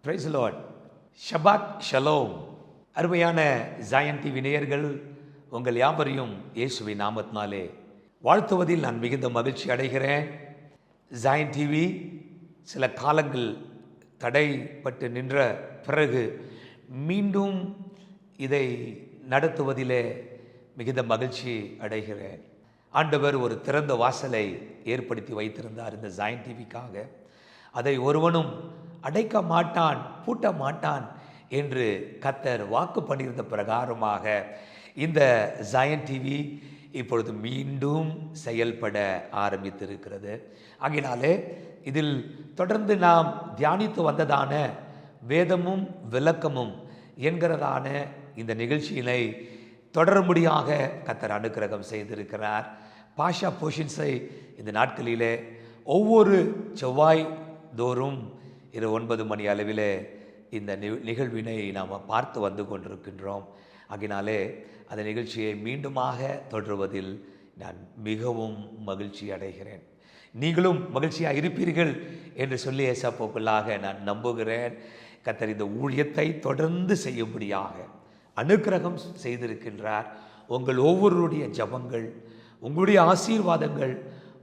Price Lord. ஷபாத் shalom. அருமையான ஜாயன் TV நேயர்கள், உங்கள் யாவரையும் இயேசுவின் நாமத்தினாலே வாழ்த்துவதில் நான் மிகுந்த மகிழ்ச்சி அடைகிறேன். ஜாயன் டிவி சில காலங்கள் தடைப்பட்டு நின்ற பிறகு மீண்டும் இதை நடத்துவதிலே மிகுந்த மகிழ்ச்சி அடைகிறேன். ஆண்டவர் ஒரு திறந்த வாசலை ஏற்படுத்தி வைத்திருந்தார் இந்த ஜாயன் டிவிக்காக. அதை ஒருவனும் அடைக்க மாட்டான், பூட்ட மாட்டான் என்று கர்த்தர் வாக்கு பண்ணியிருந்த பிரகாரமாக இந்த ஜாயன் டிவி இப்பொழுது மீண்டும் செயல்பட ஆரம்பித்திருக்கிறது. ஆகையினாலே இதில் தொடர்ந்து நாம் தியானித்து வந்ததான வேதமும் விளக்கமும் என்கிறதான இந்த நிகழ்ச்சியினை தொடரும்படியாக கர்த்தர் அனுக்கிரகம் செய்திருக்கிறார். பாஷா போஷன்ஸை இந்த நாட்களிலே ஒவ்வொரு செவ்வாய் தோறும் 9 மணி அளவில் இந்த நிகழ்வினை நாம் பார்த்து வந்து கொண்டிருக்கின்றோம். ஆகினாலே அந்த நிகழ்ச்சியை மீண்டுமாக தொடருவதில் நான் மிகவும் மகிழ்ச்சி அடைகிறேன். நீங்களும் மகிழ்ச்சியாக இருப்பீர்கள் என்று சொல்லி ஏசப்போக்குள்ளாக நான் நம்புகிறேன். கர்த்தர் இந்த ஊழியத்தை தொடர்ந்து செய்யும்படியாக அனுக்கிரகம் செய்திருக்கின்றார். உங்கள் ஒவ்வொருடைய ஜபங்கள், உங்களுடைய ஆசீர்வாதங்கள்,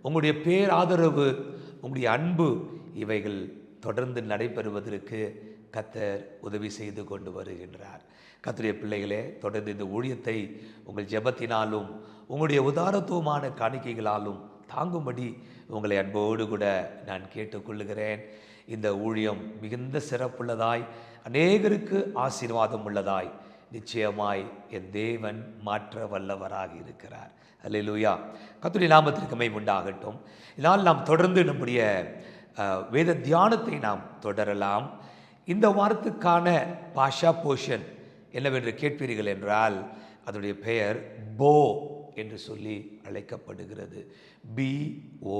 உங்களுடைய பேராதரவு, உங்களுடைய அன்பு, இவைகள் தொடர்ந்து நடைபெறுவதற்கு கர்த்தர் உதவி செய்து கொண்டு வருகின்றார். கர்த்தருடைய பிள்ளைகளே, தொடர்ந்து இந்த ஊழியத்தை உங்கள் ஜெபத்தினாலும் உங்களுடைய உதாரத்துவமான காணிக்கைகளாலும் தாங்கும்படி உங்களை அன்போடு கூட நான் கேட்டுக்கொள்ளுகிறேன். இந்த ஊழியம் மிகுந்த சிறப்புள்ளதாய், அநேகருக்கு ஆசீர்வாதம் உள்ளதாய் நிச்சயமாய் என் தேவன் மாற்ற வல்லவராக இருக்கிறார். அல்லேலூயா. கர்த்தருடைய நாமத்திற்கு மகிமை உண்டாகட்டும். இதனால் நாம் தொடர்ந்து நம்முடைய வேத தியானத்தை நாம் தொடரலாம். இந்த வாரத்துக்கான பாஷா போஷன் என்னவென்று கேட்பீர்கள் என்றால், அதனுடைய பெயர் போ என்று சொல்லி அழைக்கப்படுகிறது. BO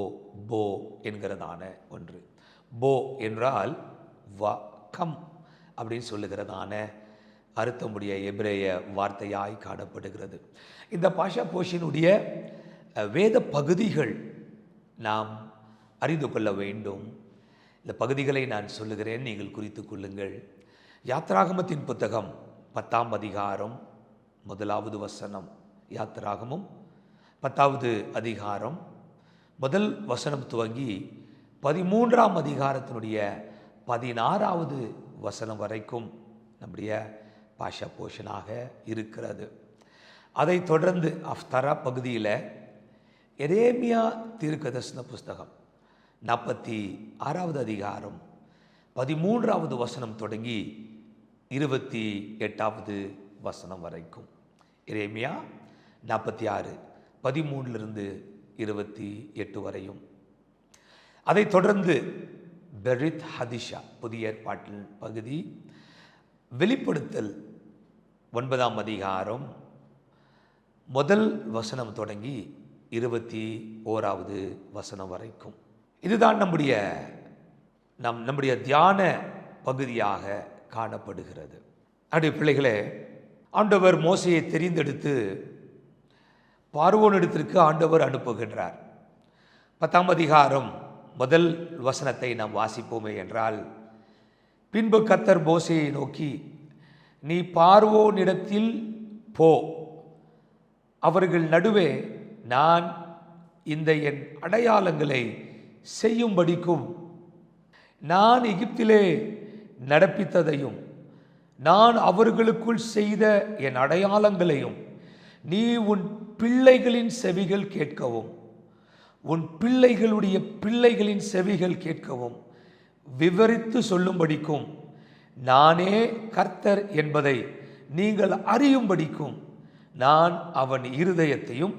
போ என்கிறதான ஒன்று. போ என்றால் கம் அப்படின்னு சொல்லுகிறதான அர்த்தமுடைய எபிரேய வார்த்தையாய் காணப்படுகிறது. இந்த பாஷா போஷனுடைய வேத பகுதிகள் நாம் அறிந்து கொள்ள வேண்டும். இந்த பகுதிகளை நான் சொல்லுகிறேன், நீங்கள் குறித்து கொள்ளுங்கள். யாத்ராகமத்தின் புத்தகம் 10ஆம் அதிகாரம் 1வது வசனம். யாத்ராகமும் 10வது அதிகாரம் 1 வசனம் துவங்கி 13ஆம் அதிகாரத்தினுடைய 16வது வசனம் வரைக்கும் நம்முடைய பாஷா போஷனாக இருக்கிறது. அதை தொடர்ந்து அஃப்தரா பகுதியில் எரேமியா தீர்க்கதரிசன புஸ்தகம் 46வது அதிகாரம் 13வது வசனம் தொடங்கி 28வது வசனம் வரைக்கும். எரேமியா 46 13 28 வரையும். அதை தொடர்ந்து பெரித் ஹதிஷா புதிய ஏற்பாட்டின் பகுதி, வெளிப்படுத்தல் 9ஆம் அதிகாரம் 1 வசனம் தொடங்கி 21வது வசனம் வரைக்கும். இதுதான் நம்முடைய தியான பகுதியாக காணப்படுகிறது. அப்படி பிள்ளைகளே, ஆண்டவர் மோசையை தெரிந்தெடுத்து பார்வோனிடத்திற்கு ஆண்டவர் அனுப்புகின்றார். 10ஆம் அதிகாரம் 1 வசனத்தை நாம் வாசிப்போமே என்றால், பின்பு கர்த்தர் மோசேயை நோக்கி, நீ பார்வோனிடத்தில் போ, அவர்கள் நடுவே நான் இந்த என் அடையாளங்களை செய்யும்படிக்கும் நான் எகிப்திலே நடப்பித்ததையும் நான் அவர்களுக்குள் செய்த என் அடையாளங்களையும் நீ உன் பிள்ளைகளின் செவிகள் கேட்கவும் உன் பிள்ளைகளுடைய பிள்ளைகளின் செவிகள் கேட்கவும் விவரித்து சொல்லும்படிக்கும் நானே கர்த்தர் என்பதை நீங்கள் அறியும்படிக்கும் நான் அவன் இருதயத்தையும்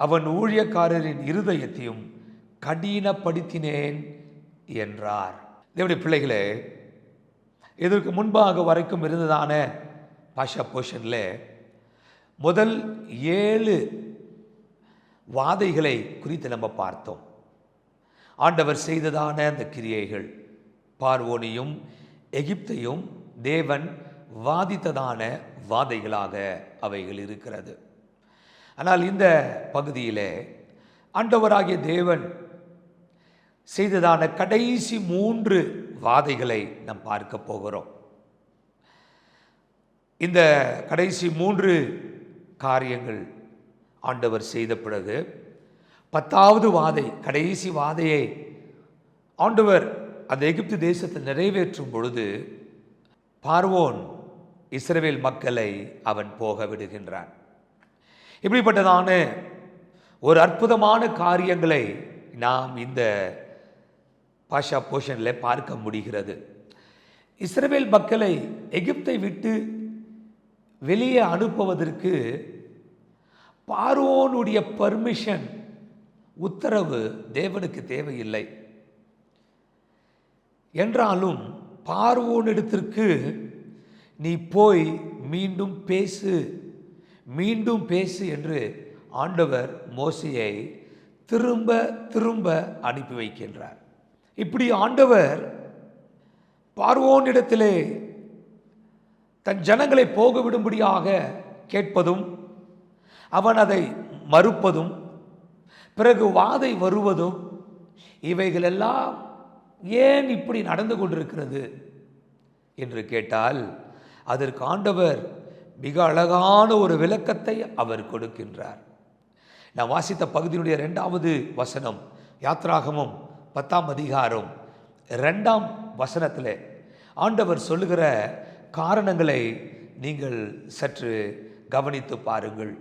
அவன் ஊழியக்காரரின் இருதயத்தையும் கடினப்படுத்தினேன் என்றார். தேவனுடைய பிள்ளைகளே, இதற்கு முன்பாக வரைக்கும் இருந்ததான பாஷா போஷனில் முதல் 7 வாதைகளை குறித்து நம்ம பார்த்தோம். ஆண்டவர் செய்ததான அந்த கிரியைகள், பார்வோனையும் எகிப்தையும் தேவன் வாதித்ததான வாதைகளாக அவைகள் இருக்கிறது. ஆனால் இந்த பகுதியிலே ஆண்டவராகிய தேவன் செய்ததான கடைசி 3 வாதைகளை நாம் பார்க்க போகிறோம். இந்த கடைசி 3 காரியங்கள் ஆண்டவர் செய்த பிறகு 10வது வாதை, கடைசி வாதையை ஆண்டவர் அந்த எகிப்து தேசத்தில் நிறைவேற்றும் பொழுது பார்வோன் இஸ்ரவேல் மக்களை அவன் போக விடுகின்றான். இப்படிப்பட்டதான ஒரு அற்புதமான காரியங்களை நாம் இந்த பாஷா போஷனில் பார்க்க முடிகிறது. இஸ்ரவேல் மக்களை எகிப்தை விட்டு வெளியே அனுப்புவதற்கு பார்வோனுடைய பர்மிஷன், உத்தரவு தேவனுக்கு தேவையில்லை. என்றாலும் பார்வோனிடத்திற்கு நீ போய் மீண்டும் பேசு என்று ஆண்டவர் மோசேயை திரும்ப திரும்ப அனுப்பி வைக்கின்றார். இப்படி ஆண்டவர் பார்வோனிடத்திலே தன் ஜனங்களை போக விடும்படியாக கேட்பதும், அவன் அதை மறுப்பதும், பிறகு வாதை வருவதும், இவைகளெல்லாம் ஏன் இப்படி நடந்து கொண்டிருக்கிறது என்று கேட்டால் அதற்கு ஆண்டவர் மிக அழகான ஒரு விளக்கத்தை அவர் கொடுக்கின்றார். நான் வாசித்த பகுதியினுடைய 2வது வசனம், யாத்ராகமம் 10ஆம் அதிகாரம் 2ஆம் வசனத்தில் ஆண்டவர் சொல்லுகிற காரணங்களை நீங்கள் சற்று கவனித்து பாருங்கள்.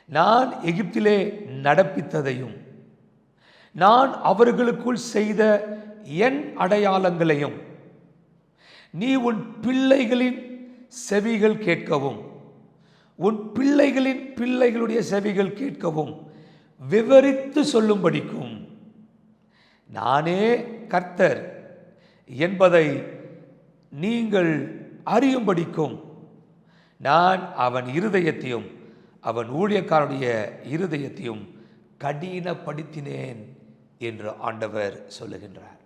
நான் எகிப்திலே நடப்பித்ததையும் நான் அவர்களுக்குள் செய்த என் அடையாளங்களையும் நீ உன் பிள்ளைகளின் செவிகள் கேட்கவும் உன் பிள்ளைகளின் பிள்ளைகளுடைய செவிகள் கேட்கவும் விவரித்து சொல்லும்படிக்கும் நானே கர்த்தர் என்பதை நீங்கள் அறியும்படிக்கும் நான் அவன் இருதயத்தையும் அவன் ஊழியக்காரனுடைய இருதயத்தையும் கடினப்படுத்தினேன் என்று ஆண்டவர் சொல்லுகின்றார்.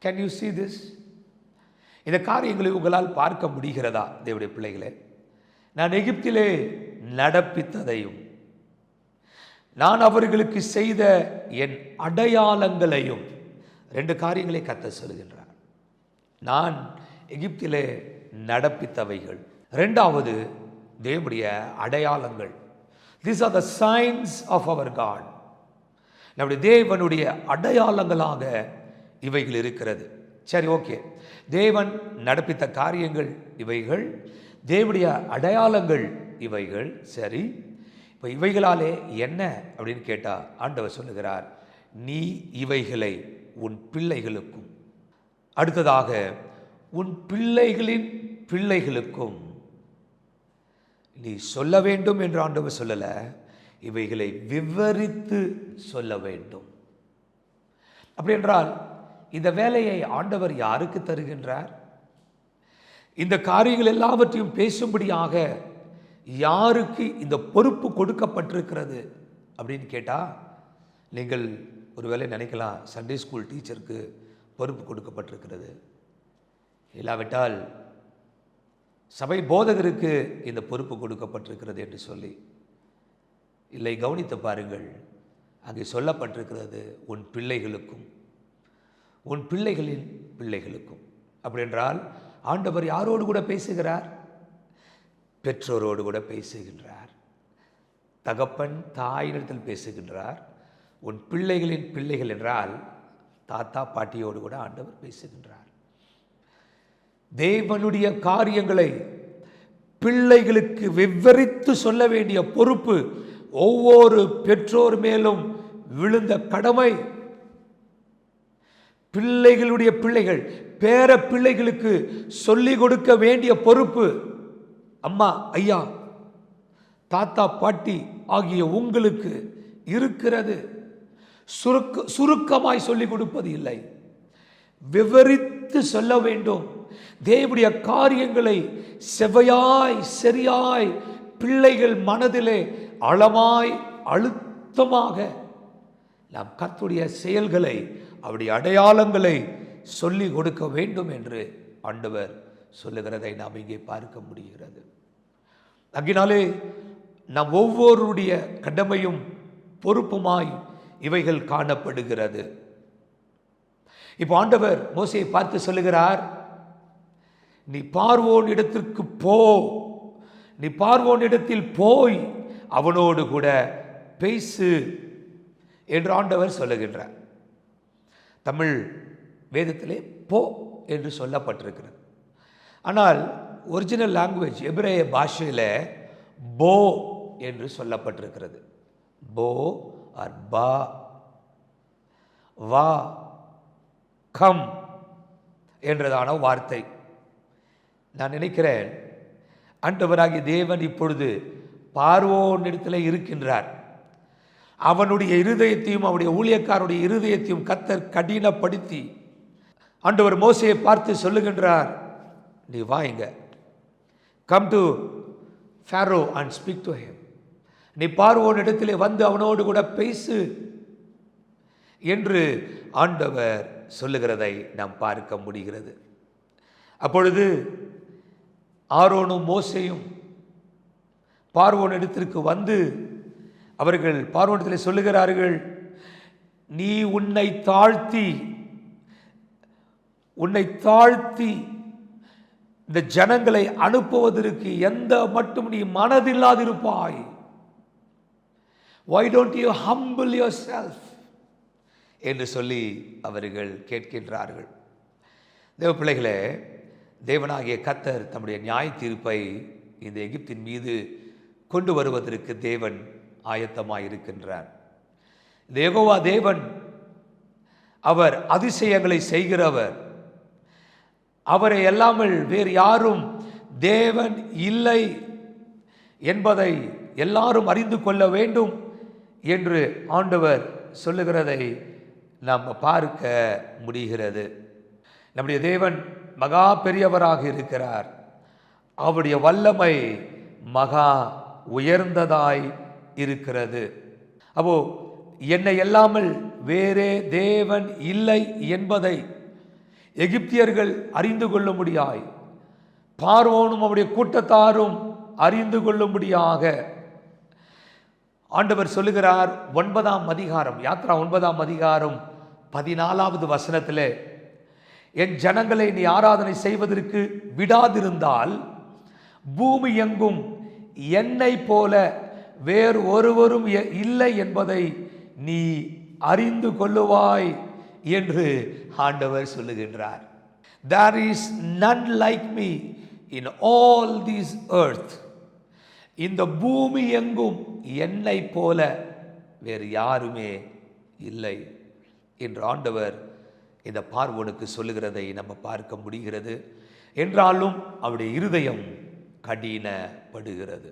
Can you see this? இந்த காரியங்களை உங்களால் பார்க்க முடிகிறதா தேவனுடைய பிள்ளைகளே? நான் எகிப்திலே நடப்பித்ததையும் நான் அவர்களுக்கு செய்த என் அடையாளங்களையும், 2 காரியங்களை கர்த்தர் சொல்லுகின்றார். நான் எகிப்திலே நடப்பித்தவைகள், 2வது தேவனுடைய அடையாளங்கள். These are the signs of our God. நம்முடைய தேவனுடைய அடையாளங்களாக இவைகள் இருக்கிறது. சரி, ஓகே, தேவன் நடப்பித்த காரியங்கள் இவைகள், தேவனுடைய அடையாளங்கள் இவைகள். சரி, இப்போ இவைகளாலே என்ன அப்படின்னு கேட்டால் ஆண்டவர் சொல்லுகிறார், நீ இவைகளை உன் பிள்ளைகளுக்கும், அடுத்ததாக உன் பிள்ளைகளின் பிள்ளைகளுக்கும் நீ சொல்ல வேண்டும் என்று ஆண்டவர் சொல்லலை, இவைகளை விவரித்து சொல்ல வேண்டும். அப்படி என்றால் இந்த வேலையை ஆண்டவர் யாருக்கு தருகின்றார்? இந்த காரியங்கள் எல்லாவற்றையும் பேசும்படியாக யாருக்கு இந்த பொறுப்பு கொடுக்கப்பட்டிருக்கிறது அப்படின்னு கேட்டால், நீங்கள் ஒருவேளை நினைக்கலாம், சண்டே ஸ்கூல் டீச்சருக்கு பொறுப்பு கொடுக்கப்பட்டிருக்கிறது, இல்லாவிட்டால் சபை போதகருக்கு இந்த பொறுப்பு கொடுக்கப்பட்டிருக்கிறது என்று சொல்லி. இல்லை, கவனித்து பாருங்கள், அங்கே சொல்லப்பட்டிருக்கிறது உன் பிள்ளைகளுக்கும் உன் பிள்ளைகளின் பிள்ளைகளுக்கும். அப்படி என்றால் ஆண்டவர் யாரோடு கூட பேசுகிறார்? பெற்றோரோடு கூட பேசுகின்றார், தகப்பன் தாயினிடத்தில் பேசுகின்றார். உன் பிள்ளைகளின் பிள்ளைகள் என்றால் தாத்தா பாட்டியோடு கூட ஆண்டவர் பேசுகின்றார். தேவனுடைய காரியங்களை பிள்ளைகளுக்கு விவரித்து சொல்ல வேண்டிய பொறுப்பு ஒவ்வொரு பெற்றோர் மேலும் விழுந்த கடமை. பிள்ளைகளுடைய பிள்ளைகள், பேர பிள்ளைகளுக்கு சொல்லிக் கொடுக்க வேண்டிய பொறுப்பு அம்மா, ஐயா, தாத்தா, பாட்டி ஆகிய உங்களுக்கு இருக்கிறது. சுருக்கமாய் சொல்லிக் கொடுப்பது இல்லை, விவரித்து சொல்ல வேண்டும். தேவனுடைய காரியங்களை செவையாய் சரியாய் பிள்ளைகள் மனதிலே ஆழமாய் அழுத்தமாக நாம் கர்த்தருடைய செயல்களை, அவருடைய அடையாளங்களை சொல்லிக் கொடுக்க வேண்டும் என்று ஆண்டவர் சொல்லுகிறதை நாம் இங்கே பார்க்க முடிகிறது. அங்கினாலே நாம் ஒவ்வொருடைய கடமையும் பொறுப்புமாய் இவைகள் காணப்படுகிறது. இப்போ ஆண்டவர் மோசேயை பார்த்து சொல்லுகிறார், நீ பார்வோன் இடத்திற்கு போ, நீ பார்வோன் இடத்தில் போய் அவனோடு கூட பேசு என்று ஆண்டவர் சொல்லுகின்றார். தமிழ் வேதத்திலே போ என்று சொல்லப்பட்டிருக்கிறது. ஆனால் ஒரிஜினல் லாங்குவேஜ் எபிரேய பாஷையில் போ என்று சொல்லப்பட்டிருக்கிறது. போ ஆர் பா, வா, கம் என்றதான வார்த்தை. நான் நினைக்கிறேன் ஆண்டவராகிய தேவன் இப்பொழுது பார்வோனிடத்தில் இருக்கின்றார். அவனுடைய இருதயத்தையும் அவனுடைய ஊழியக்காரருடைய இருதயத்தையும் கர்த்தர் கடினப்படுத்தி ஆண்டவர் மோசேயை பார்த்து சொல்லுகின்றார், நீ வாங்க, come to Pharaoh and speak to him. நீ பார்வோன் இடத்திலே வந்து அவனோடு கூட பேசு என்று ஆண்டவர் சொல்லுகிறதை நாம் பார்க்க முடிகிறது. அப்பொழுது ஆரோனும் மோசேயும் பார்வோன் இடத்திற்கு வந்து அவர்கள் பார்வோனிடத்தில் சொல்லுகிறார்கள், நீ உன்னை தாழ்த்தி இந்த ஜனங்களை அனுப்புவதற்கு எந்த மட்டும் நீ மனதில்லாதிருப்பாய். Why don't you humble yourself என்று சொல்லி அவர்கள் கேட்கின்றார்கள். தேவ பிள்ளைகளே, தேவனாகிய கர்த்தர் தம்முடைய நியாய தீர்ப்பை இந்த எகிப்தின் மீது கொண்டு வருவதற்கு தேவன் ஆயத்தமாயிருக்கின்றார். இந்த யெகோவா தேவன் அவர் அதிசயங்களை செய்கிறவர். அவரை அல்லாமல் வேறு யாரும் தேவன் இல்லை என்பதை எல்லாரும் அறிந்து கொள்ள வேண்டும் என்று ஆண்டவர் சொல்லுகிறதை நாம் பார்க்க முடிகிறது. நம்முடைய தேவன் மகா பெரியவராக இருக்கிறார். அவருடைய வல்லமை மகா உயர்ந்ததாய் இருக்கிறது. அப்போ என்னை அல்லாமல் வேறே தேவன் இல்லை என்பதை எகிப்தியர்கள் அறிந்து கொள்ளும்படியாய், பார்வோனும் அவருடைய கூட்டத்தாரும் அறிந்து கொள்ளும்படியாக ஆண்டவர் சொல்லுகிறார். 9ஆம் அதிகாரம், யாத்ரா 9ஆம் அதிகாரம் 14வது வசனத்திலே, என் ஜனங்களை நீ ஆராதனை செய்வதற்கு விடாதிருந்தால் பூமி எங்கும் என்னை போல வேறு ஒருவரும் இல்லை என்பதை நீ அறிந்து கொள்ளுவாய் என்று ஆண்டவர் சொல்லுகின்றார். There is none like me in all this earth. இந்த பூமி எங்கும் என்னை போல வேறு யாருமே இல்லை என்று ஆண்டவர் இந்த பார்வோனுக்கு சொல்லுகிறதை நம்ம பார்க்க முடிகிறது. என்றாலும் அவருடைய இருதயம் கடினப்படுகிறது.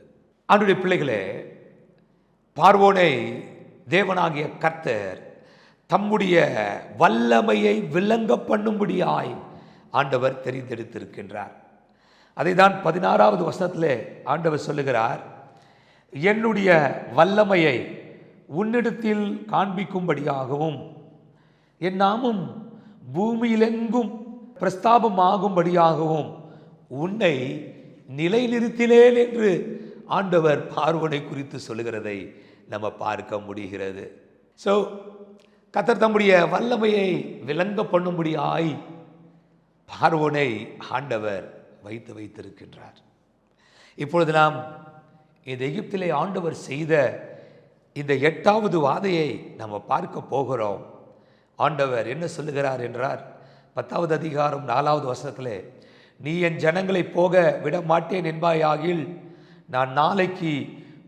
அவருடைய பிள்ளைகளே, பார்வோனை தேவனாகிய கர்த்தர் தம்முடைய வல்லமையை விளங்க பண்ணும்படியாய் ஆண்டவர் தெரிந்தெடுத்திருக்கின்றார். அதை தான் 16வது வசனத்திலே ஆண்டவர் சொல்லுகிறார், என்னுடைய வல்லமையை உன்னிடத்தில் காண்பிக்கும்படியாகவும் என் நாமம் பூமியிலெங்கும் பிரஸ்தாபமாகும்படியாகவும் உன்னை நிலைநிறுத்தினேன் என்று ஆண்டவர் பார்வோனை குறித்து சொல்லுகிறதை நம்ம பார்க்க முடிகிறது. ஸோ கர்த்தர் தம்முடைய வல்லமையை விளங்க பண்ணும்படியாய் பார்வோனை ஆண்டவர் வைத்திருக்கின்றார். இப்பொழுது நாம் இந்த எகிப்திலே ஆண்டவர் செய்த இந்த 8வது வாதையை நம்ம பார்க்க போகிறோம். ஆண்டவர் என்ன சொல்லுகிறார் என்றார், 10வது அதிகாரம் 4வது வசனத்திலே, நீ என் ஜனங்களை போக விட மாட்டேன் என்பாயாகில் நான் நாளைக்கு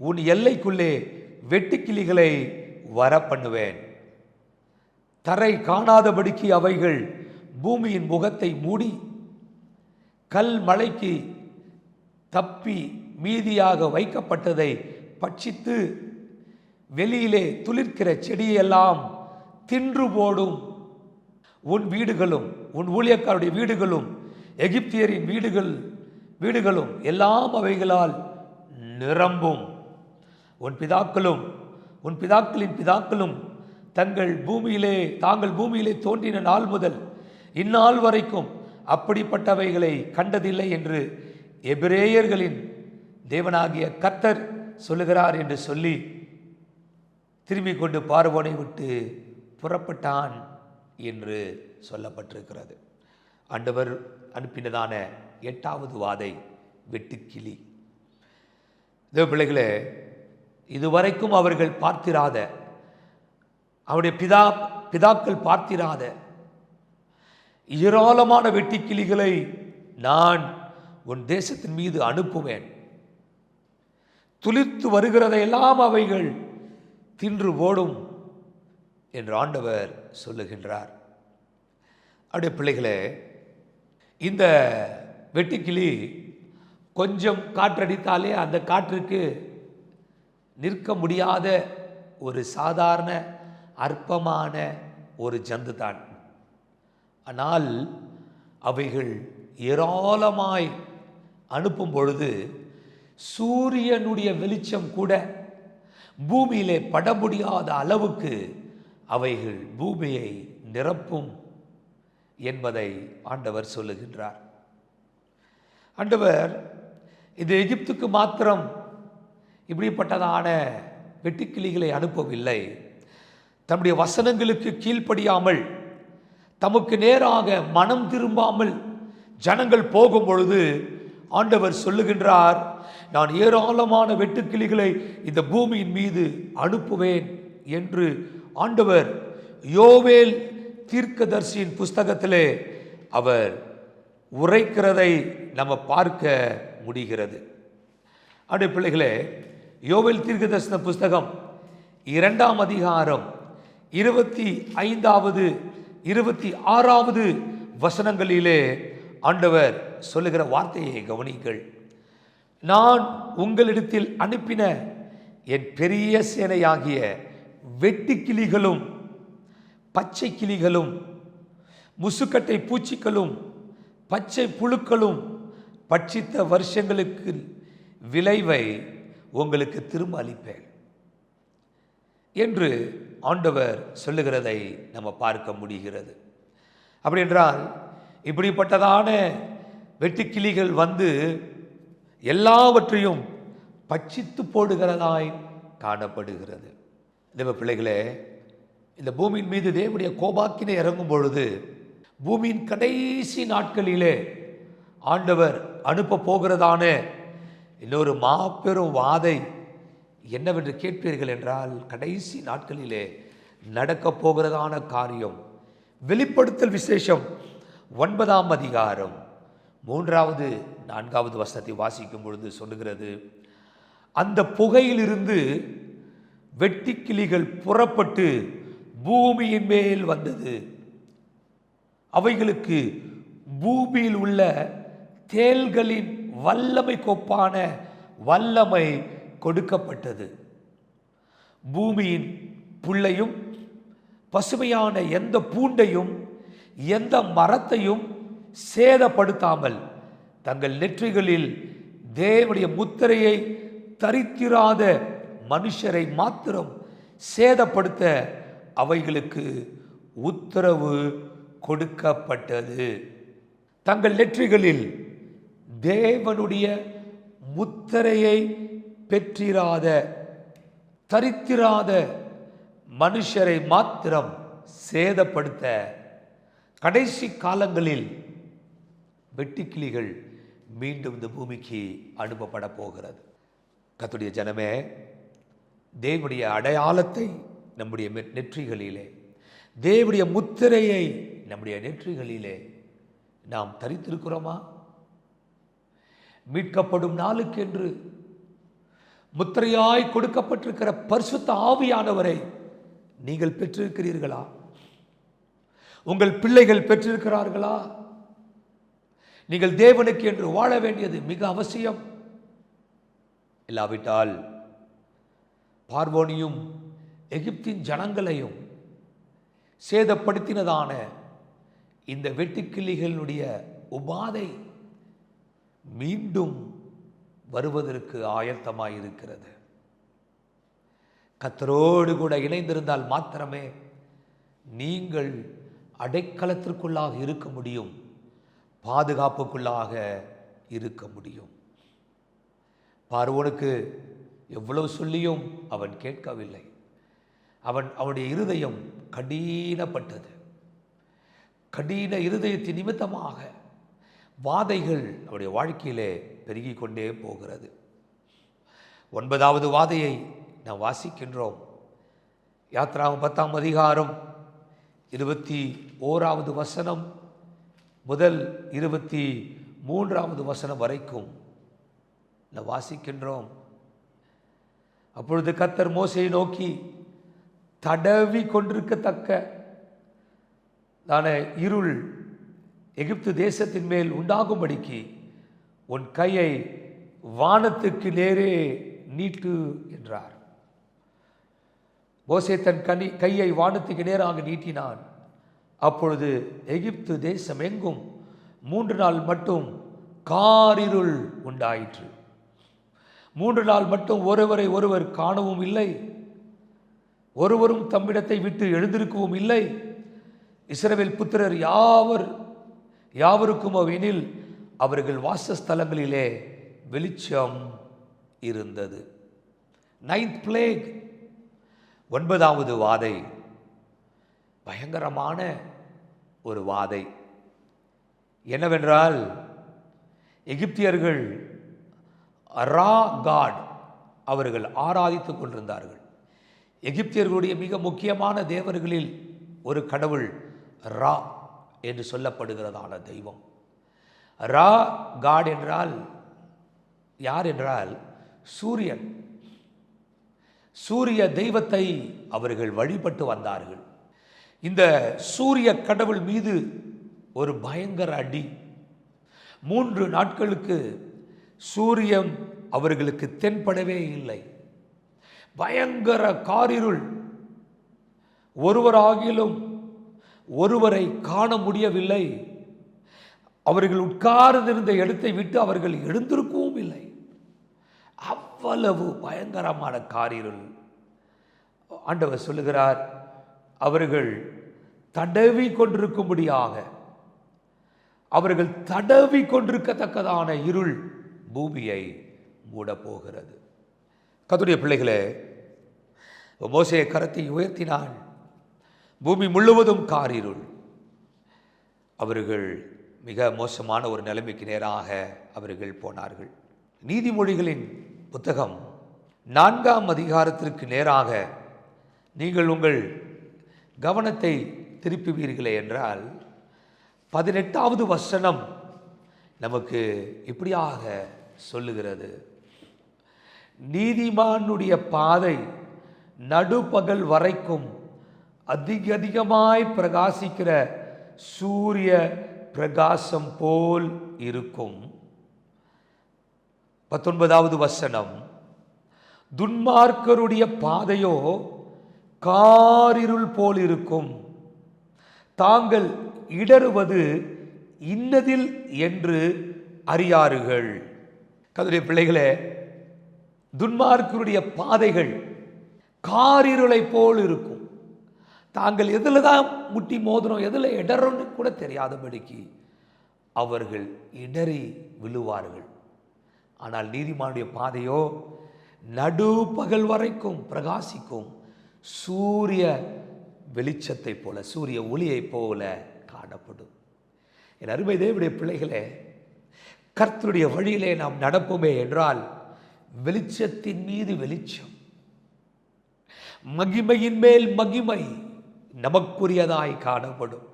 உன் எல்லைக்குள்ளே வெட்டுக்கிளிகளை வர பண்ணுவேன். தரை காணாதபடிக்கு அவைகள் பூமியின் முகத்தை மூடி கல் மழைக்கு தப்பி மீதியாக வைக்கப்பட்டதை பட்சித்து வெளியிலே துளிர்க்கிற செடியெல்லாம் தின்று போடும். உன் வீடுகளும் உன் ஊழியக்காருடைய வீடுகளும் எகிப்தியரின் வீடுகளும் எல்லாம் அவைகளால் நிரம்பும். உன் பிதாக்களின் பிதாக்களும் தாங்கள் பூமியிலே தோன்றின நாள் முதல் இந்நாள் வரைக்கும் அப்படிப்பட்டவைகளை கண்டதில்லை என்று எபிரேயர்களின் தேவனாகிய கர்த்தர் சொல்லுகிறார் என்று சொல்லி திரும்பிக் கொண்டு பார்வோனை விட்டு புறப்பட்டான் என்று சொல்லப்பட்டிருக்கிறது. ஆண்டவர் அனுப்பினதான 8வது வாதை வெட்டுக்கிளி. தேவ பிள்ளைகளே, இதுவரைக்கும் அவர்கள் பார்த்திராத, அவருடைய பிதாக்கள் பார்த்திராத ஏராளமான வெட்டுக்கிளிகளை நான் உன் தேசத்தின் மீது அனுப்புவேன். துளிர்த்து வருகிறதையெல்லாம் அவைகள் தின்று ஓடும் என்று ஆண்டவர் சொல்லுகின்றார். அவருடைய பிள்ளைகளே, இந்த வெட்டுக்கிளி கொஞ்சம் காற்றடித்தாலே அந்த காற்றுக்கு நிற்க முடியாத ஒரு சாதாரண அற்பமான ஒரு ஜந்து தான். ஆனால் அவைகள் ஏராளமாய் அனுப்பும் பொழுது சூரியனுடைய வெளிச்சம் கூட பூமியிலே பட முடியாத அளவுக்கு அவைகள் பூமியை நிரப்பும் என்பதை ஆண்டவர் சொல்லுகின்றார். ஆண்டவர் இது எகிப்துக்கு மாத்திரம் இப்படிப்பட்டதான வெட்டுக்கிளிகளை அனுப்பவில்லை. தம்முடைய வசனங்களுக்கு கீழ்ப்படியாமல், தமக்கு நேராக மனம் திரும்பாமல் ஜனங்கள் போகும் பொழுது ஆண்டவர் சொல்லுகின்றார், நான் ஏராளமான வெட்டுக்கிளிகளை இந்த பூமியின் மீது அனுப்புவேன் என்று ஆண்டவர் யோவேல் தீர்க்கதரிசியின் புஸ்தகத்திலே அவர் உரைக்கிறதை நம்ம பார்க்க முடிகிறது. அவருடைய பிள்ளைகளே, யோவேல் தீர்க்கதரிசன புஸ்தகம் 2ஆம் அதிகாரம் 25வது 26வது வசனங்களிலே ஆண்டவர் சொல்லுகிற வார்த்தையை கவனிங்கள். நான் உங்களிடத்தில் அனுப்பின என் பெரிய சேனையாகிய வெட்டுக்கிளிகளும் பச்சை கிளிகளும் முசுக்கட்டை பூச்சிகளும் பச்சை புழுக்களும் பட்சித்த வருஷங்களுக்கு விளைவை உங்களுக்கு திரும்ப அளிப்பேன் என்று ஆண்டவர் சொல்லுகிறதை நம்ம பார்க்க முடிகிறது. அப்படி என்றால் இப்படிப்பட்டதான வெட்டுக்கிளிகள் வந்து எல்லாவற்றையும் பட்சித்து போடுகிறதாய் காணப்படுகிறது. தேவ பிள்ளைகளே, இந்த பூமியின் மீது தேவனுடைய கோபாக்கினை இறங்கும் பொழுது பூமியின் கடைசி நாட்களிலே ஆண்டவர் அனுப்ப போகிறதான இன்னொரு மாபெரும் வாதை என்னவென்று கேட்பீர்கள் என்றால், கடைசி நாட்களிலே நடக்கப் போகிறதான காரியம் வெளிப்படுத்தல் விசேஷம் 9ஆம் அதிகாரம் 3வது 4வது வசனத்தை வாசிக்கும் பொழுது சொல்லுகிறது, அந்த புகையிலிருந்து வெட்டுக்கிளிகள் புறப்பட்டு பூமியின் மேல் வந்தது. அவைகளுக்கு பூமியில் உள்ள தேள்களின் வல்லமை கொப்பான வல்லமை கொடுக்கப்பட்டது. பூமியின் புல்லையும் பசுமையான எந்த பூண்டையும் எந்த மரத்தையும் சேதப்படுத்தாமல் தங்கள் நெற்றிகளில் தேவனுடைய முத்திரையை தரித்திராத மனுஷரை மாத்திரம் சேதப்படுத்த அவைகளுக்கு உத்தரவு கொடுக்கப்பட்டது. தங்கள் நெற்றிகளில் தேவனுடைய முத்திரையை பெற்றிராத தரித்திராத மனுஷரை மாத்திரம் சேதப்படுத்த கடைசி காலங்களில் வெட்டுக்கிளிகள் மீண்டும் இந்த பூமிக்கு அனுப்பப்பட போகிறது. கர்த்தருடைய ஜனமே, தேவனுடைய அடையாளத்தை நம்முடைய நெற்றிகளிலே, தேவனுடைய முத்திரையை நம்முடைய நெற்றிகளிலே நாம் தரித்திருக்கிறோமா? மீட்கப்படும் நாளுக்கென்று முத்திரையாய் கொடுக்கப்பட்டிருக்கிற பரிசுத்த ஆவியானவரை நீங்கள் பெற்றிருக்கிறீர்களா? உங்கள் பிள்ளைகள் பெற்றிருக்கிறார்களா? நீங்கள் தேவனுக்கு என்று வாழ வேண்டியது மிக அவசியம். இல்லாவிட்டால் பார்வோனியும் எகிப்தின் ஜனங்களையும் சேதப்படுத்தினதான இந்த வெட்டுக்கிளிகளுடைய உபாதை மீண்டும் வருவதற்கு ஆயத்தமாயிருக்கிறது. கர்த்தரோடு கூட இணைந்திருந்தால் மாத்திரமே நீங்கள் அடைக்கலத்திற்குள்ளாக இருக்க முடியும், பாதுகாப்புக்குள்ளாக இருக்க முடியும். பார்வோனுக்கு எவ்வளவு சொல்லியும் அவன் கேட்கவில்லை. அவனுடைய இருதயம் கடினப்பட்டது. கடின இருதயத்தின் நிமித்தமாக வாதைகள் அவருடைய வாழ்க்கையிலே பெருகி கொண்டே போகிறது. 9வது வாதையை நாம் வாசிக்கின்றோம். யாத்ராகமம் 10ஆம் அதிகாரம் 21வது வசனம் முதல் 23வது வசனம் வரைக்கும் நாம் வாசிக்கின்றோம். அப்பொழுது கர்த்தர் மோசேயை நோக்கி, தடவி கொண்டிருக்கத்தக்க இருள் எகிப்து தேசத்தின் மேல் உண்டாகும்படிக்கு உன் கையை வானத்துக்கு நேரே நீட்டு என்றார். மோசே தன் கையை வானத்துக்கு நேராக நீட்டினான். அப்பொழுது எகிப்து தேசம் எங்கும் 3 நாள் மட்டும் காரிருள் உண்டாயிற்று. 3 நாள் மட்டும் ஒருவரை ஒருவர் காணவும் இல்லை, ஒருவரும் தம்மிடத்தை விட்டு எழுந்திருக்கவும் இல்லை. இஸ்ரவேல் புத்திரர் யாவருக்கும் எனில் அவர்கள் வாசஸ்தலங்களிலே வெளிச்சம் இருந்தது. 9th plague, 9வது வாதை, பயங்கரமான ஒரு வாதை. என்னவென்றால், எகிப்தியர்கள் ரா காட் அவர்கள் ஆராதித்துக் கொண்டிருந்தார்கள். எகிப்தியர்களுடைய மிக முக்கியமான தேவர்களில் ஒரு கடவுள் ரா என்று சொல்லப்படுகிறதான தெய்வம். ரா காட் என்றால் யார் என்றால் சூரியன். சூரிய தெய்வத்தை அவர்கள் வழிபட்டு வந்தார்கள். இந்த சூரிய கடவுள் மீது ஒரு பயங்கர அடி. 3 நாட்களுக்கு சூரியன் அவர்களுக்கு தென்படவே இல்லை. பயங்கர காரிருள். ஒருவராகிலும் ஒருவரை காண முடியவில்லை. அவர்கள் உட்கார்ந்திருந்த இடத்தை விட்டு அவர்கள் எழுந்திருக்கவும் இல்லை. அவ்வளவு பயங்கரமான காரிருள். ஆண்டவர் சொல்லுகிறார், அவர்கள் தடவி கொண்டிருக்கும்படியாக, அவர்கள் தடவி கொண்டிருக்கத்தக்கதான இருள் பூமியை மூடப்போகிறது. கர்த்தருடைய பிள்ளைகளே, மோசே கரத்தை உயர்த்தினான். பூமி முழுவதும் காரிருள். அவர்கள் மிக மோசமான ஒரு நிலைமைக்கு நேராக அவர்கள் போனார்கள். நீதிமொழிகளின் புத்தகம் 4ஆம் அதிகாரத்திற்கு நேராக நீங்கள் உங்கள் கவனத்தை திருப்புவீர்களே என்றால் 18வது வசனம் நமக்கு இப்படியாக சொல்லுகிறது, நீதிமானுடைய பாதை நடுப்பகல் வரைக்கும் அதிகமாய் பிரகாசிக்கிற சூரிய பிரகாசம் போல் இருக்கும். 19வது வசனம், துன்மார்க்கருடைய பாதையோ காரிருள் போல் இருக்கும், தாங்கள் இடறுவது இன்னதில் என்று அறியார்கள். கர்த்தருடைய பிள்ளைகளே, துன்மார்க்கருடைய பாதைகள் காரிருளை போல் இருக்கும். தாங்கள் எதில் தான் முட்டி மோதிரம், எதில் இடறோன்னு கூட தெரியாதபடிக்கு அவர்கள் இடறி விழுவார்கள். ஆனால் நீதிமானுடைய பாதையோ நடுப்பகல் வரைக்கும் பிரகாசிக்கும் சூரிய வெளிச்சத்தை போல, சூரிய ஒளியை போல காணப்படும். என் அருமை தேவனுடைய பிள்ளைகளே, கர்த்தருடைய வழியிலே நாம் நடப்போமே என்றால் வெளிச்சத்தின் மீது வெளிச்சம், மகிமையின் மேல் மகிமை நமக்குரியதாய் காணப்படும்.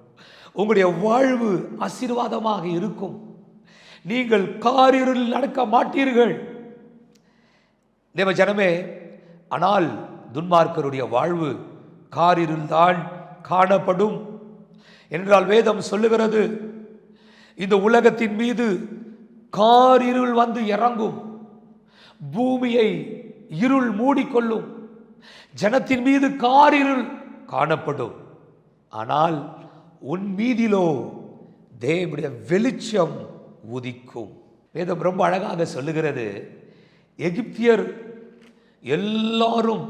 உங்களுடைய வாழ்வு ஆசீர்வாதமாக இருக்கும். நீங்கள் காரிருளில் நடக்க மாட்டீர்கள் தேவ ஜனமே. ஆனால் துன்மார்க்கருடைய வாழ்வு காரிருள் தான் காணப்படும் என்றால் வேதம் சொல்லுகிறது, இந்த உலகத்தின் மீது காரிருள் வந்து இறங்கும், பூமியை இருள் மூடிக்கொள்ளும், ஜனத்தின் மீது காரிருள் காணப்படும். ஆனால் உன் மீதிலோ தேவனுடைய வெளிச்சம் உதிக்கும். வேதம் ரொம்ப அழகாக சொல்லுகிறது, எகிப்தியர் எல்லாரும்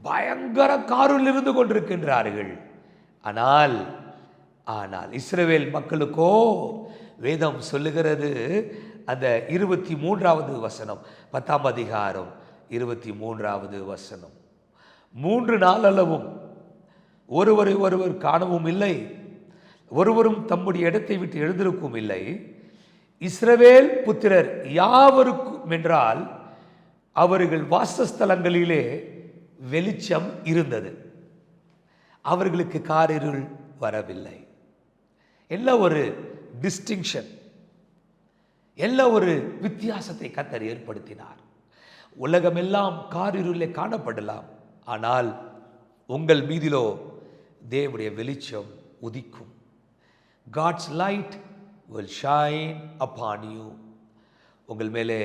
பயங்கர காரிருளில் இருந்து கொண்டிருக்கின்றார்கள். ஆனால் இஸ்ரவேல் மக்களுக்கோ வேதம் சொல்லுகிறது, அந்த 23வது வசனம் 10ஆம் அதிகாரம் 23வது வசனம், 3 நாள் அளவும் ஒருவரை ஒருவர் காணவும் இல்லை, ஒருவரும் தம்முடைய இடத்தை விட்டு எழுந்திருக்கும் இல்லை. இஸ்ரவேல் புத்திரர் யாவருக்கும் என்றால் அவர்கள் வாசஸ்தலங்களிலே வெளிச்சம் இருந்தது, அவர்களுக்கு காரிருள் வரவில்லை. எல்லாம் ஒரு டிஸ்டிங்ஷன், எல்லாம் ஒரு வித்தியாசத்தை கர்த்தர் ஏற்படுத்தினார். உலகமெல்லாம் காரிருளே காணப்படலாம், ஆனால் உங்கள் மீதிலோ தேவனுடைய வெளிச்சம் உதிக்கும். God's light will shine upon you. உங்கள் மேலே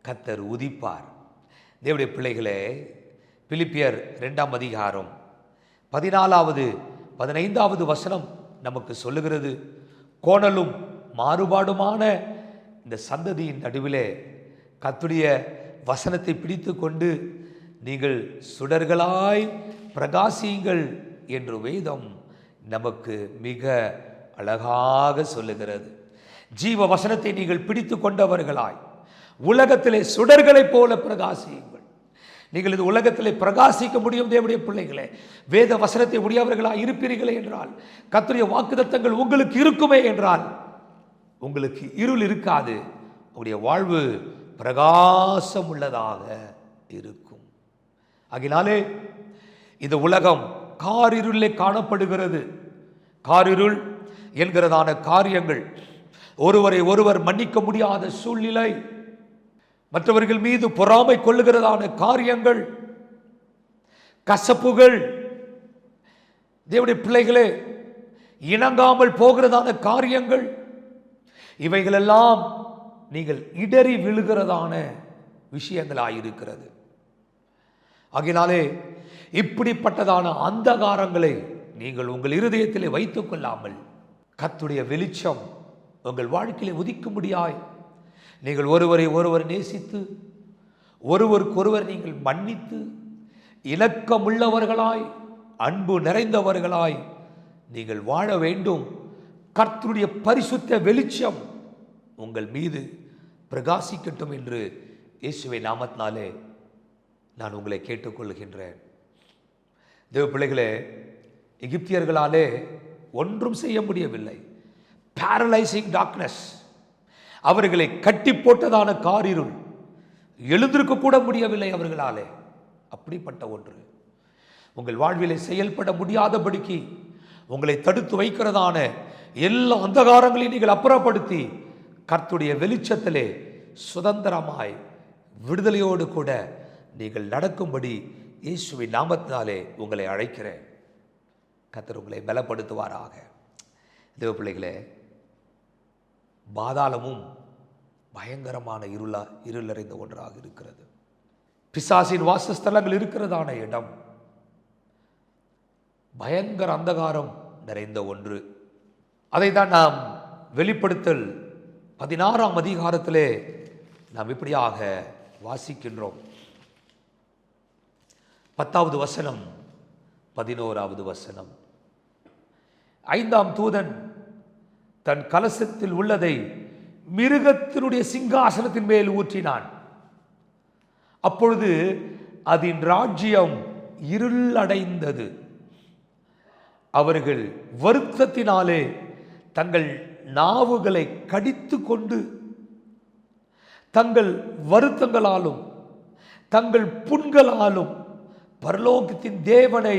கர்த்தர் உதிப்பார். தேவனுடைய பிள்ளைகளே, பிலிப்பியர் 2ஆம் அதிகாரம் 14வது 15வது வசனம் நமக்கு சொல்லுகிறது, கோணலும் மாறுபாடுமான இந்த சந்ததியின் நடுவிலே கர்த்தருடைய வசனத்தை பிடித்து கொண்டு நீங்கள் சுடர்களாய் பிரகாசியுங்கள் என்று வேதம் நமக்கு மிக அழகாக சொல்லுகிறது. ஜீவ வசனத்தை நீங்கள் பிடித்து கொண்டவர்களாய் உலகத்திலே சுடர்களைப் போல பிரகாசியுங்கள். நீங்கள் இந்த உலகத்திலே பிரகாசிக்க முடியும் தேவனுடைய பிள்ளைகளே. வேத வசனத்தை உடையவர்களாய் இருப்பீர்களே என்றால், கர்த்தருடைய வாக்குத்தத்தங்கள் உங்களுக்கு இருக்குமே என்றால், உங்களுக்கு இருள் இருக்காது, உங்களுடைய வாழ்வு பிரகாசம் உள்ளதாக இருக்கும். ஆகினாலே இந்த உலகம் காரிருளே காணப்படுகிறது. காரிருள் என்கிறதான காரியங்கள், ஒருவரை ஒருவர் மன்னிக்க முடியாத சூழ்நிலை, மற்றவர்கள் மீது பொறாமை கொள்ளுகிறதான காரியங்கள், கசப்புகள், தேவனுடைய பிள்ளைகளே இணங்காமல் போகிறதான காரியங்கள், இவைகளெல்லாம் நீங்கள் இடறி விழுகிறதான விஷயங்களாயிருக்கிறது. ஆகினாலே இப்படிப்பட்டதான அந்தகாரங்களை நீங்கள் உங்கள் இருதயத்திலே வைத்துக் கொள்ளாமல் கர்த்தருடைய வெளிச்சம் உங்கள் வாழ்க்கையிலே உதிக்கும்படியாய் நீங்கள் ஒருவரை ஒருவர் நேசித்து, ஒருவருக்கொருவர் நீங்கள் மன்னித்து, இணக்கமுள்ளவர்களாய் அன்பு நிறைந்தவர்களாய் நீங்கள் வாழ வேண்டும். கர்த்தருடைய பரிசுத்த வெளிச்சம் உங்கள் மீது பிரகாசிக்கட்டும் என்று இயேசுவின் நாமத்தினாலே நான் உங்களை கேட்டுக்கொள்கின்றேன். தேவ பிள்ளைகளே, எகிப்தியர்களாலே ஒன்றும் செய்ய முடியவில்லை. பேரலைசிங் டார்க்னஸ், அவர்களை கட்டி போட்டதான காரிருள், எழுந்திருக்க கூட முடியவில்லை அவர்களாலே. அப்படிப்பட்ட ஒன்று உங்கள் வாழ்விலே செயல்பட முடியாதபடிக்கு உங்களை தடுத்து வைக்கிறதான எல்லா அந்தகாரங்களையும் நீங்கள் அப்புறப்படுத்தி கர்த்தருடைய வெளிச்சத்திலே சுதந்திரமாய் விடுதலையோடு கூட நீங்கள் நடக்கும்படி இயேசுவின் நாமத்தினாலே உங்களை அழைக்கிறேன். கர்த்தர் உங்களை பலப்படுத்துவாராக. தேவ பிள்ளைகளே, பாதாளமும் பயங்கரமான இருள் நிறைந்த ஒன்றாக இருக்கிறது. பிசாசின் வாசஸ்தலங்கள் இருக்கிறதான இடம் பயங்கர அந்தகாரம் நிறைந்த ஒன்று. அதை தான் நாம் வெளிப்படுத்தல் 16ஆம் அதிகாரத்திலே நாம் இப்படியாக வாசிக்கின்றோம். 10வது வசனம், 11வது வசனம். 5ஆம் தூதன் தன் கலசத்தில் உள்ளதை மிருகத்தினுடைய சிங்காசனத்தின் மேல் ஊற்றினான். அப்பொழுது அதன் ராஜ்யம் இருள் அடைந்தது. அவர்கள் வருத்தத்தினாலே தங்கள் நாவுகளை கடித்து கொண்டு தங்கள் வருத்தங்களாலும் தங்கள் புண்களாலும் பரலோகத்தின் தேவனை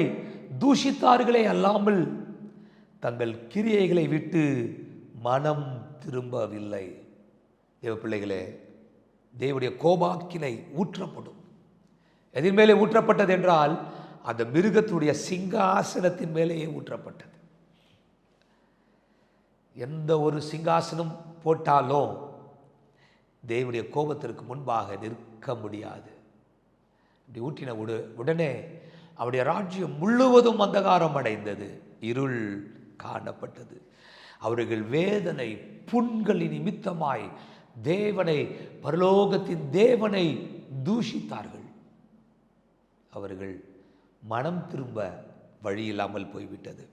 தூஷித்தார்களே அல்லாமல் தங்கள் கிரியைகளை விட்டு மனம் திரும்பவில்லை. தேவ பிள்ளைகளே, தேவனுடைய கோபாக்கினை ஊற்றப்படும். எதின் மேலே ஊற்றப்பட்டது என்றால் அந்த மிருகத்துடைய சிங்காசனத்தின் மேலேயே ஊற்றப்பட்டது. எந்த ஒரு சிங்காசனம் போட்டாலும் தேவனுடைய கோபத்திற்கு முன்பாக நிற்க முடியாது. இப்படி ஊற்றின உடனே அவருடைய ராஜ்யம் முழுவதும் அந்தகாரம் அடைந்தது, இருள் காணப்பட்டது. அவர்கள் வேதனை புண்களின் நிமித்தமாய் தேவனை, பரலோகத்தின் தேவனை தூஷித்தார்கள். அவர்கள் மனம் திரும்ப வழி இல்லாமல் போய்விட்டது.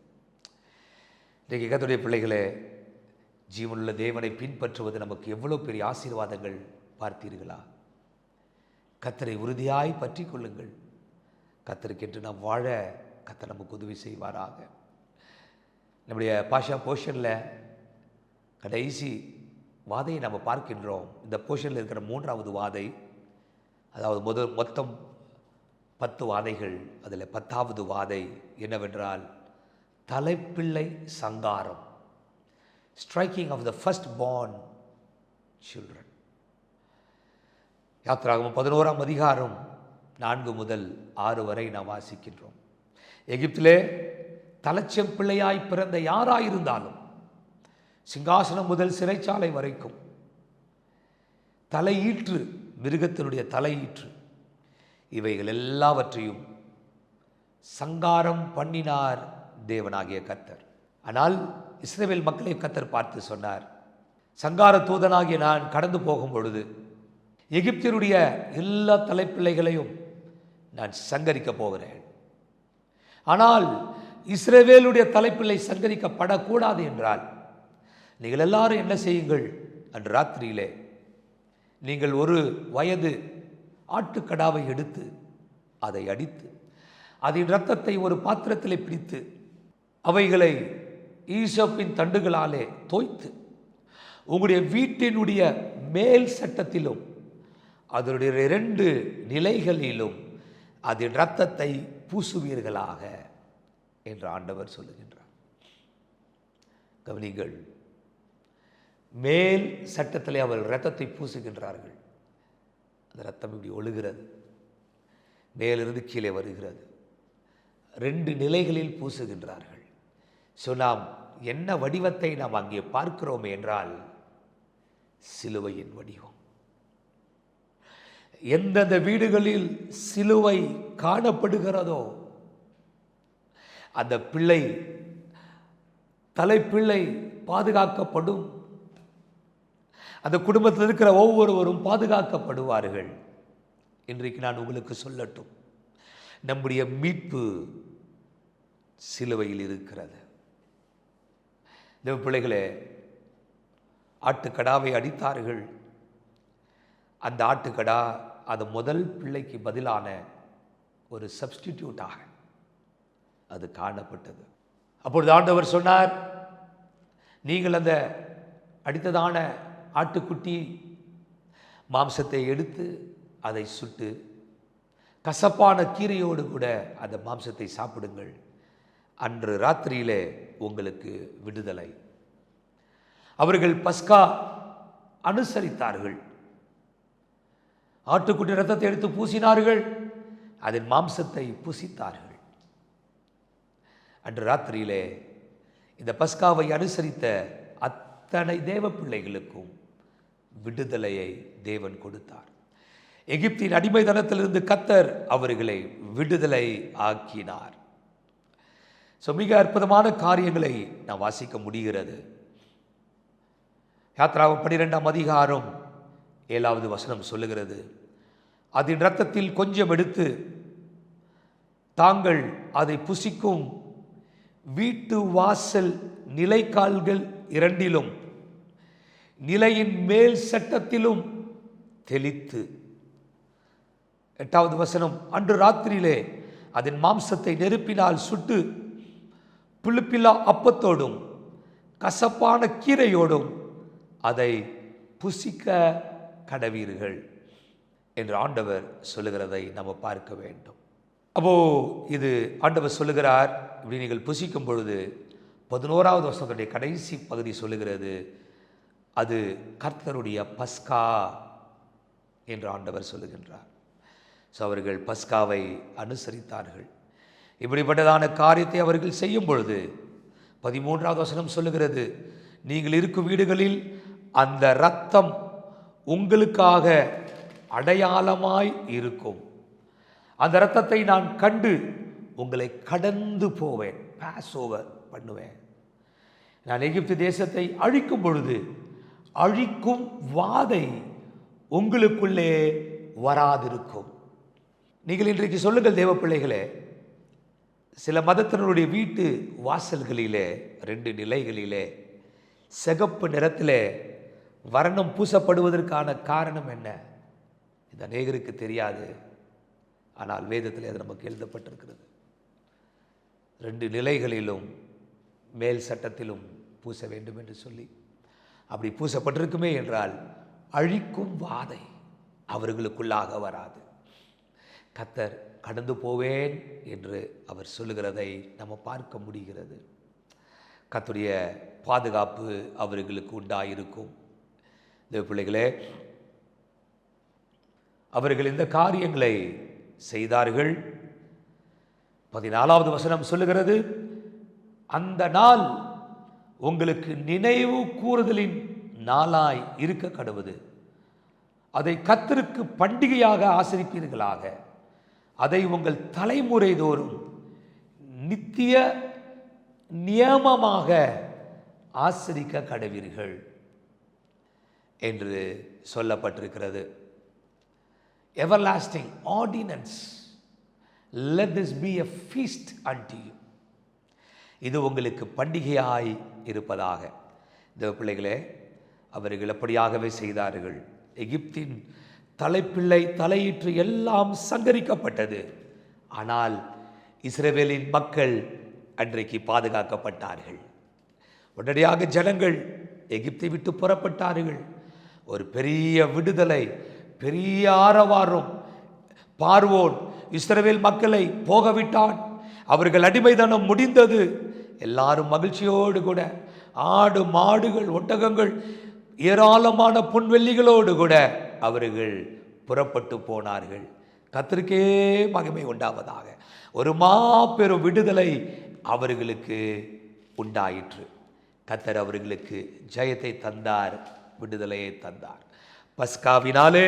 இன்றைக்கு கர்த்தருடைய பிள்ளைகளே, ஜீவனுள்ள தேவனை பின்பற்றுவது நமக்கு எவ்வளோ பெரிய ஆசீர்வாதங்கள் பார்த்தீர்களா? கர்த்தரை உறுதியாய் பற்றி கொள்ளுங்கள். கர்த்தருக்கென்று நாம் வாழ கர்த்தர் நமக்கு உதவி செய்வாராக. நம்முடைய பாஷா போர்ஷனில் கடைசி வாதையை நம்ம பார்க்கின்றோம். இந்த போர்ஷனில் இருக்கிற 3வது வாதை, அதாவது மொத்தம் 10 வாதைகள், அதில் 10வது வாதை என்னவென்றால் தலைப்பிள்ளை சங்காரம், striking of the first born children. யாத்திராகமம் 11ஆம் அதிகாரம் 4 முதல் 6 வரை நாம் வாசிக்கின்றோம். எகிப்திலே தலைச்சம் பிள்ளையாய் பிறந்த யாராயிருந்தாலும் சிங்காசனம் முதல் சிறைச்சாலை வரைக்கும் தலையீற்று, மிருகத்தினுடைய தலையீற்று, இவைகள் எல்லாவற்றையும் சங்காரம் பண்ணினார் தேவனாகிய கர்த்தர். ஆனால் இஸ்ரவேல் மக்களை கர்த்தர் பார்த்து சொன்னார், சங்கார தூதனாகிய நான் கடந்து போகும் பொழுது எகிப்தியருடைய எல்லா தலைப்பிள்ளைகளையும் நான் சங்கரிக்கப் போகிறேன். ஆனால் இஸ்ரவேலுடைய தலைப்பிள்ளை சங்கரிக்கப்படக்கூடாது என்றால் நீங்கள் எல்லாரும் என்ன செய்யுங்கள், அன்று ராத்திரியிலே நீங்கள் ஒரு வயது ஆட்டுக்கடாவை எடுத்து அதை அடித்து அதன் இரத்தத்தை ஒரு பாத்திரத்தில் பிடித்து அவைகளை ஈசோப்பின் தண்டுகளாலே தோய்த்து உங்களுடைய வீட்டினுடைய மேல் சட்டத்திலும் அதனுடைய 2 நிலைகளிலும் அதன் இரத்தத்தை பூசுவீர்களாக என்று ஆண்டவர் சொல்லுகின்றார். கவனிங்கள், மேல் சட்டத்திலே அவர்கள் இரத்தத்தை பூசுகின்றார்கள். அந்த இரத்தம் இப்படி ஒழுகிறது, மேலிருந்து கீழே வருகிறது. 2 நிலைகளில் பூசுகின்றார்கள். ஸோ நாம் என்ன வடிவத்தை நாம் அங்கே பார்க்கிறோம் என்றால் சிலுவையின் வடிவம். எந்தெந்த வீடுகளில் சிலுவை காணப்படுகிறதோ அந்த பிள்ளை, தலைப்பிள்ளை பாதுகாக்கப்படும். அந்த குடும்பத்தில் இருக்கிற ஒவ்வொருவரும் பாதுகாக்கப்படுவார்கள். இன்றைக்கு நான் உங்களுக்கு சொல்லட்டும், நம்முடைய மீட்பு சிலுவையில் இருக்கிறது. இந்த பிள்ளைகளே, ஆட்டுக்கடாவை அடித்தார்கள். அந்த ஆட்டுக்கடா அது முதல் பிள்ளைக்கு பதிலான ஒரு சப்ஸ்டிடியூட்டாக அது காணப்பட்டது. அப்பொழுது ஆண்டவர் சொன்னார், நீங்கள் அந்த அடித்ததான ஆட்டுக்குட்டி மாம்சத்தை எடுத்து அதை சுட்டு கசப்பான கீரையோடு கூட அந்த மாம்சத்தை சாப்பிடுங்கள். அன்று ராத்திரியிலே உங்களுக்கு விடுதலை. அவர்கள் பஸ்கா அனுசரித்தார்கள். ஆட்டுக்குட்டி இரத்தத்தை எடுத்து பூசினார்கள், அதன் மாம்சத்தை புசித்தார்கள். அன்று ராத்திரியிலே இந்த பஸ்காவை அனுசரித்த அத்தனை தேவ பிள்ளைகளுக்கும் விடுதலையை தேவன் கொடுத்தார். எகிப்தின் அடிமைத்தனத்திலிருந்து கர்த்தர் அவர்களை விடுதலை ஆக்கினார். மிக அற்புதமான காரியங்களை நாம் வாசிக்க முடிகிறது. யாத்திராகமம் 12ஆம் அதிகாரம் 7வது வசனம் சொல்லுகிறது, அதன் இரத்தத்தில் கொஞ்சம் எடுத்து தாங்கள் அதை புசிக்கும் வீட்டு வாசல் நிலைக்கால்கள் 2லும் நிலையின் மேல் சட்டத்திலும் தெளித்து. 8வது வசனம், அன்று ராத்திரியிலே அதன் மாம்சத்தை நெருப்பினால் சுட்டு புளிப்பில்லா அப்பத்தோடும் கசப்பான கீரையோடும் அதை புசிக்க கடவீர்கள் என்று ஆண்டவர் சொல்லுகிறதை நம்ம பார்க்க வேண்டும். அப்போ இது ஆண்டவர் சொல்லுகிறார், இப்படி நீங்கள் புசிக்கும் பொழுது 11வது வசனத்துடைய கடைசி பகுதி சொல்லுகிறது, அது கர்த்தருடைய பஸ்கா என்று ஆண்டவர் சொல்லுகின்றார். அவர்கள் பஸ்காவை அனுசரித்தார்கள். இப்படிப்பட்டதான காரியத்தை அவர்கள் செய்யும் பொழுது 13வது வசனம் சொல்லுகிறது, நீங்கள் இருக்கும் வீடுகளில் அந்த இரத்தம் உங்களுக்காக அடையாளமாய் இருக்கும். அந்த இரத்தத்தை நான் கண்டு உங்களை கடந்து போவேன், பாஸ் ஓவர் பண்ணுவேன். நான் எகிப்து தேசத்தை அழிக்கும் பொழுது அழிக்கும் வாதை உங்களுக்குள்ளே வராதிருக்கும். நீங்கள் இன்றைக்கு சொல்லுங்கள் தேவ பிள்ளைகளே, சில மதத்தினருடைய வீட்டு வாசல்களிலே 2 நிலைகளிலே சிகப்பு நிறத்திலே வர்ணம் பூசப்படுவதற்கான காரணம் என்ன? இது அநேகருக்கு தெரியாது. ஆனால் வேதத்தில் அது நமக்கு எழுதப்பட்டிருக்கிறது. 2 நிலைகளிலும் மேல் சட்டத்திலும் பூச வேண்டும் என்று சொல்லி, அப்படி பூசப்பட்டிருக்குமே என்றால் அழிக்கும் வாதை அவர்களுக்குள்ளாக வராது. கர்த்தர் கடந்து போவேன் என்று அவர் சொல்லுகிறதை நம்ம பார்க்க முடிகிறது. கர்த்தருடைய பாதுகாப்பு அவர்களுக்கு உண்டாயிருக்கும். இந்த பிள்ளைகளே, அவர்கள் இந்த காரியங்களை செய்தார்கள். 14வது வசனம் சொல்லுகிறது, அந்த நாள் உங்களுக்கு நினைவு கூறுதலின் நாளாய் இருக்க கடவுது. அதை கர்த்தருக்கு பண்டிகையாக ஆசரிப்பீர்களாக. அதை உங்கள் தலைமுறை தோறும் நித்திய நியமமாக ஆசரிக்க கடவீர்கள் என்று சொல்லப்பட்டிருக்கிறது. Everlasting ordinance, let this be a feast unto you. இது உங்களுக்கு பண்டிகையாய் இருப்பதாக. இந்த பிள்ளைகளே, அவர்கள் அப்படியாகவே செய்தார்கள். எகிப்தின் தலைப்பிள்ளை தலையிற்று எல்லாம் சங்கரிக்கப்பட்டது. ஆனால் இஸ்ரவேலின் மக்கள் அன்றைக்கு பாதுகாக்கப்பட்டார்கள். உடனடியாக ஜனங்கள் எகிப்தை விட்டு புறப்பட்டார்கள். ஒரு பெரிய விடுதலை, பெரிய ஆரவாரம். பார்வோன் இஸ்ரவேல் மக்களை போகவிட்டான். அவர்கள் அடிமைதனம் முடிந்தது. எல்லாரும் மகிழ்ச்சியோடு கூட ஆடு மாடுகள் ஒட்டகங்கள் ஏராளமான பொன்வெள்ளிகளோடு கூட அவர்கள் புறப்பட்டு போனார்கள். கர்த்தருக்கே மகிமை உண்டாவதாக. ஒரு மாபெரும் விடுதலை அவர்களுக்கு உண்டாயிற்று. கர்த்தர் அவர்களுக்கு ஜெயத்தை தந்தார், விடுதலையை தந்தார். பஸ்காவினாலே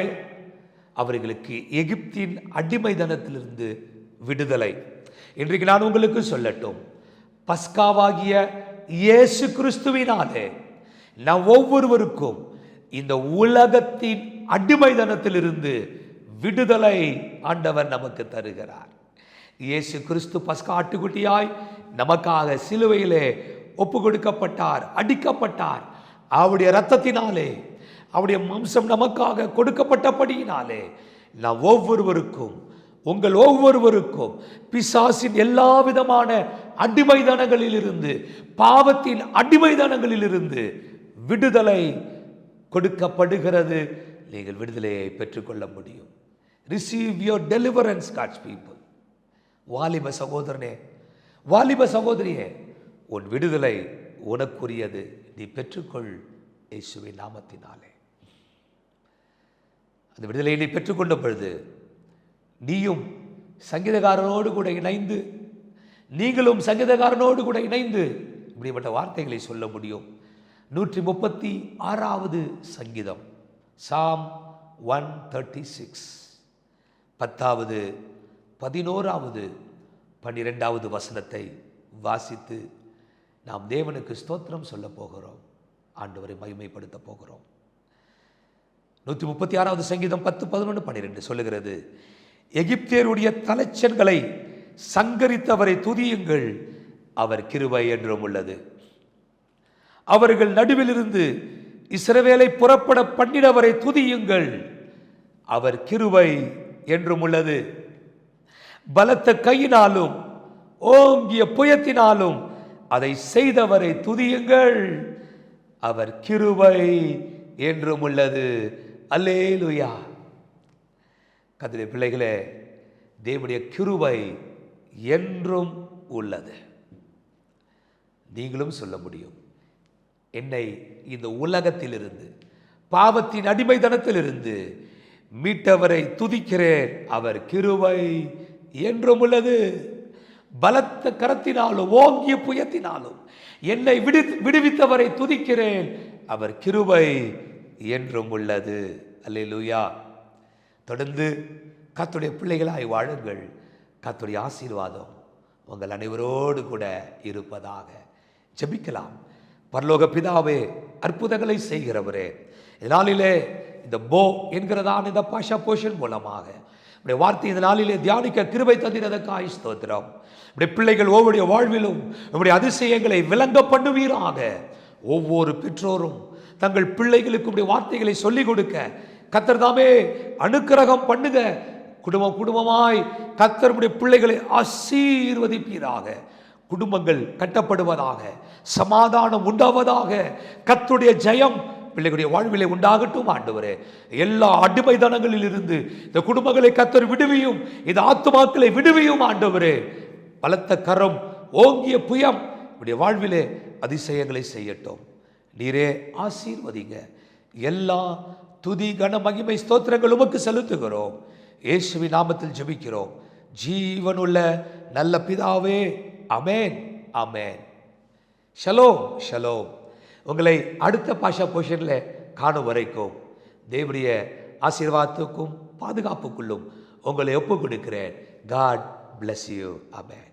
அவர்களுக்கு எகிப்தின் அடிமைதனத்திலிருந்து விடுதலை. இன்றைக்கு நான் உங்களுக்கு சொல்லட்டும், பஸ்காவாகிய இயேசு கிறிஸ்துவினாலே நாம் ஒவ்வொருவருக்கும் இந்த உலகத்தின் அடிமைதனத்திலிருந்து விடுதலை ஆண்டவர் நமக்கு தருகிறார். இயேசு கிறிஸ்து பஸ்கா ஆட்டுக்குட்டியாய் நமக்காக சிலுவையிலே ஒப்பு கொடுக்கப்பட்டார், அடிக்கப்பட்டார். அவருடைய இரத்தத்தினாலே, அவருடைய மாம்சம் நமக்காக கொடுக்கப்பட்டபடியினாலே நாம் ஒவ்வொருவருக்கும், உங்கள் ஒவ்வொருவருக்கும் பிசாசின் எல்லா விதமான அடிமைதனங்களிலிருந்து, பாவத்தின் அடிமைதனங்களிலிருந்து விடுதலை கொடுக்கப்படுகிறது. நீங்கள் விடுதலையை பெற்றுக்கொள்ள முடியும். Receive your deliverance God's people. வாலிப சகோதரனே, வாலிப சகோதரியே, உன் விடுதலை உனக்குரியது. நீ பெற்றுக்கொள் இயேசுவின் நாமத்தினாலே. அந்த விடுதலையை நீ பெற்றுக்கொண்ட பொழுது நீயும் சங்கீதக்காரனோடு கூட இணைந்து, நீங்களும் சங்கீதக்காரனோடு கூட இணைந்து இப்படிப்பட்ட வார்த்தைகளை சொல்ல முடியும். 136வது சங்கீதம், சாம் 136, 10வது 11வது 12வது வசனத்தை வாசித்து நாம் தேவனுக்கு ஸ்தோத்திரம் சொல்ல போகிறோம், ஆண்டவரை மகிமைப்படுத்த போகிறோம். 136வது சங்கீதம் 10, 11, 12 சொல்லுகிறது, எகிப்தியருடைய தலைச்சன்களை சங்கரித்தவரை துதியுங்கள், அவர் கிருபை என்றும் உள்ளது. அவர்கள் நடுவில் இருந்து இஸ்ரவேலை புறப்பட பண்ணினவரை துதியுங்கள், அவர் கிருபை என்றும் உள்ளது. பலத்த கையினாலும் ஓங்கிய புயத்தினாலும் அதை செய்தவரை துதியுங்கள், அவர் கிருபை என்றும் உள்ளது. அல்லேலூயா. கர்த்தருடைய பிள்ளைகளே, தேவனுடைய கிருபை என்றும் உள்ளது. நீங்களும் சொல்ல முடியும், என்னை இந்த உலகத்திலிருந்து, பாவத்தின் அடிமைதனத்திலிருந்து மீட்டவரை துதிக்கிறேன், அவர் கிருபை என்றும் உள்ளது. பலத்த கரத்தினாலும் ஓங்கிய புயத்தினாலும் என்னை விடுவித்தவரை துதிக்கிறேன், அவர் கிருபை என்றும் உள்ளது. அல்லேலூயா. தொடர்ந்து கர்த்தருடைய பிள்ளைகளாய் வாழுங்கள். கர்த்தருடைய ஆசீர்வாதம் உங்கள் அனைவரோடு கூட இருப்பதாக. ஜெபிக்கலாம். பரலோக பிதாவே, அற்புதங்களை செய்கிறவரே, இதனாலே இந்த போ என்கிறதான இந்த பாஷா போஷன் மூலமாக உடைய வார்த்தை இந்த நாளிலே தியானிக்க கிருபை தந்திரதற்காய் ஸ்தோத்திரம். உடைய பிள்ளைகள் ஒவ்வொரு வாழ்விலும் உடைய அதிசயங்களை விளங்க பண்ணுவீராக. ஒவ்வொரு பெற்றோரும் தங்கள் பிள்ளைகளுக்கு உடைய வார்த்தைகளை சொல்லிக் கொடுக்க கர்த்தர் தாமே அனுக்கிரகம் பண்ணுங்க. குடும்பமாய் கர்த்தருடைய பிள்ளைகளை ஆசீர்வதிப்பீராக. குடும்பங்கள் கட்டப்படுவதாக, சமாதானம் உண்டாவதாக, கர்த்தருடைய ஜெயம் பிள்ளைகளுடைய வாழ்விலே உண்டாகட்டும் ஆண்டவரே. எல்லா அடிமைதனங்களில் இருந்து இந்த குடும்பங்களை கர்த்தர் விடுவியும், இந்த ஆத்துமாக்களை விடுவியும் ஆண்டவரே. பலத்த கரம், ஓங்கிய புயம் உடைய வாழ்விலே அதிசயங்களை செய்யட்டும். நீரே ஆசீர்வதிங்க. எல்லா துதி கன மகிமை ஸ்தோத்திரங்கள் உமக்கு செலுத்துகிறோம். இயேசுவின் நாமத்தில் ஜெபிக்கிறோம் ஜீவனுள்ள நல்ல பிதாவே. Amen, amen. ஷலோம், ஷலோம். உங்களை அடுத்த பாஷா போஷனில் காணும் வரைக்கும் தேவனுடைய ஆசீர்வாதத்துக்கும் பாதுகாப்புக்குள்ளும் உங்களை ஒப்பு கொடுக்கிறேன். God bless you. ஆமென்.